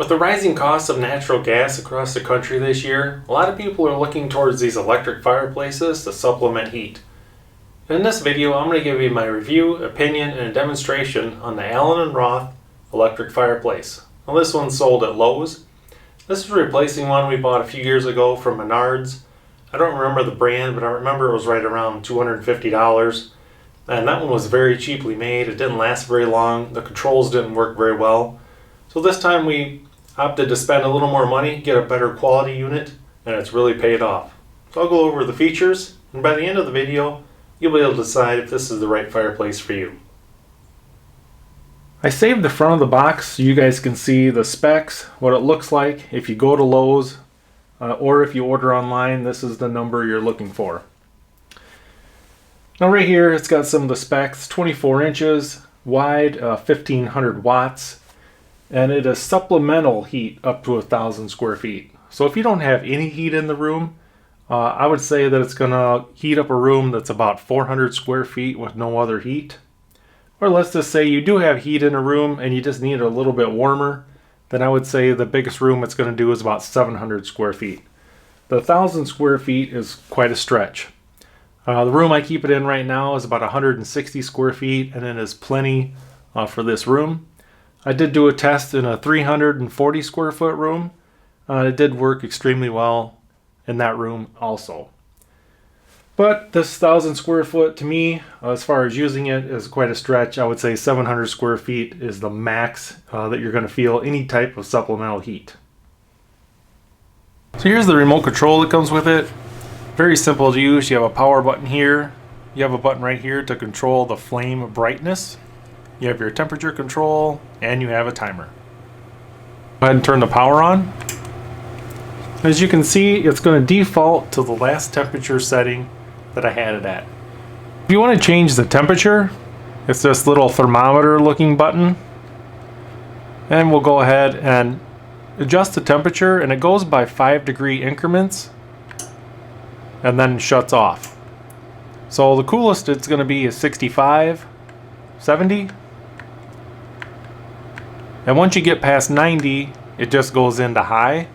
With the rising costs of natural gas across the country this year, a lot of people are looking towards these electric fireplaces to supplement heat. In this video, I'm going to give you my review, opinion, and a demonstration on the Allen & Roth electric fireplace. Now this one's sold at Lowe's. This is replacing one we bought a few years ago from Menards. I don't remember the brand, but I remember it was right around $250. And that one was very cheaply made. It didn't last very long. The controls didn't work very well. So this time we opted to spend a little more money, get a better quality unit, and it's really paid off. So I'll go over the features, and by the end of the video, you'll be able to decide if this is the right fireplace for you. I saved the front of the box so you guys can see the specs, what it looks like if you go to Lowe's, or if you order online. This is the number you're looking for. Now right here it's got some of the specs: 24 inches wide, 1500 watts, and it is supplemental heat up to 1,000 square feet. So if you don't have any heat in the room, I would say that it's going to heat up a room that's about 400 square feet with no other heat. Or let's just say you do have heat in a room and you just need it a little bit warmer, then I would say the biggest room it's going to do is about 700 square feet. The 1,000 square feet is quite a stretch. The room I keep it in right now is about 160 square feet, and it is plenty for this room. I did do a test in a 340 square foot room. It did work extremely well in that room also. But this 1,000 square foot, to me, as far as using it, is quite a stretch. I would say 700 square feet is the max that you're going to feel any type of supplemental heat. So here's the remote control that comes with it. Very simple to use. You have a power button here. You have a button right here to control the flame brightness. You have your temperature control, and you have a timer. Go ahead and turn the power on. As you can see, it's going to default to the last temperature setting that I had it at. If you want to change the temperature, it's this little thermometer looking button. And we'll go ahead and adjust the temperature, and it goes by 5-degree increments and then shuts off. So the coolest it's going to be is 65, 70. And once you get past 90, it just goes into high,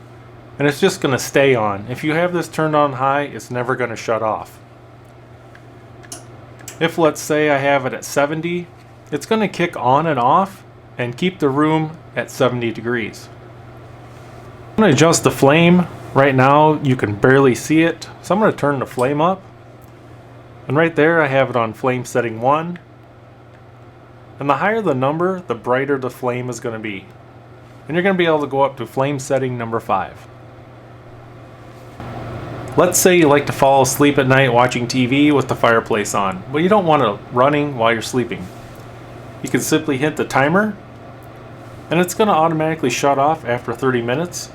and it's just going to stay on. If you have this turned on high, it's never going to shut off. If, let's say, I have it at 70, it's going to kick on and off and keep the room at 70 degrees. I'm going to adjust the flame. Right now, you can barely see it, so I'm going to turn the flame up. And right there, I have it on flame setting 1. And the higher the number, the brighter the flame is going to be. And you're going to be able to go up to flame setting number 5. Let's say you like to fall asleep at night watching TV with the fireplace on, but you don't want it running while you're sleeping. You can simply hit the timer, and it's going to automatically shut off after 30 minutes.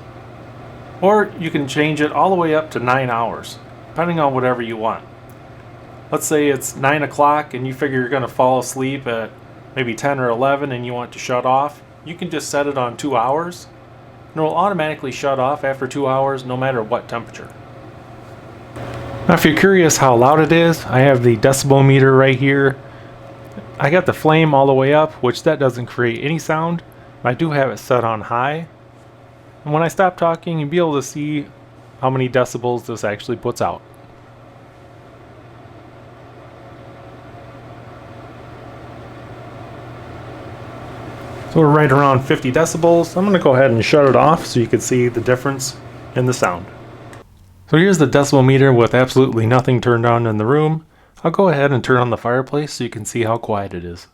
Or you can change it all the way up to 9 hours, depending on whatever you want. Let's say it's 9 o'clock and you figure you're going to fall asleep at maybe 10 or 11 and you want to shut off. You can just set it on 2 hours, and it will automatically shut off after 2 hours no matter what temperature. Now if you're curious how loud it is, I have the decibel meter right here. I got the flame all the way up, which that doesn't create any sound. I do have it set on high. And when I stop talking, you'll be able to see how many decibels this actually puts out. So we're right around 50 decibels. I'm going to go ahead and shut it off so you can see the difference in the sound. So here's the decibel meter with absolutely nothing turned on in the room. I'll go ahead and turn on the fireplace so you can see how quiet it is.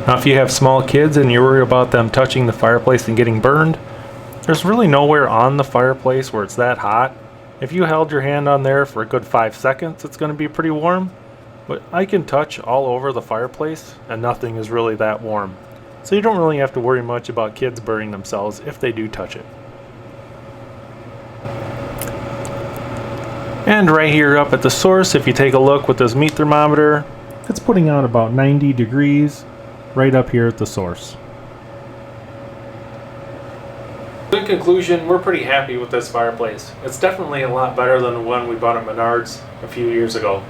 Now if you have small kids and you worry about them touching the fireplace and getting burned, there's really nowhere on the fireplace where it's that hot. If you held your hand on there for a good 5 seconds, it's going to be pretty warm. But I can touch all over the fireplace and nothing is really that warm. So you don't really have to worry much about kids burning themselves if they do touch it. And right here up at the source, if you take a look with this meat thermometer, it's putting out about 90 degrees right up here at the source. In conclusion, we're pretty happy with this fireplace. It's definitely a lot better than the one we bought at Menards a few years ago.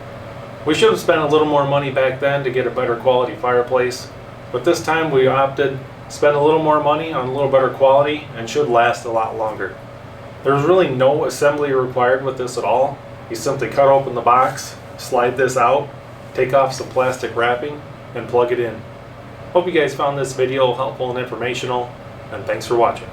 We should have spent a little more money back then to get a better quality fireplace, but this time we opted to spend a little more money on a little better quality and should last a lot longer. There's really no assembly required with this at all. You simply cut open the box, slide this out, take off some plastic wrapping, and plug it in. Hope you guys found this video helpful and informational, and thanks for watching.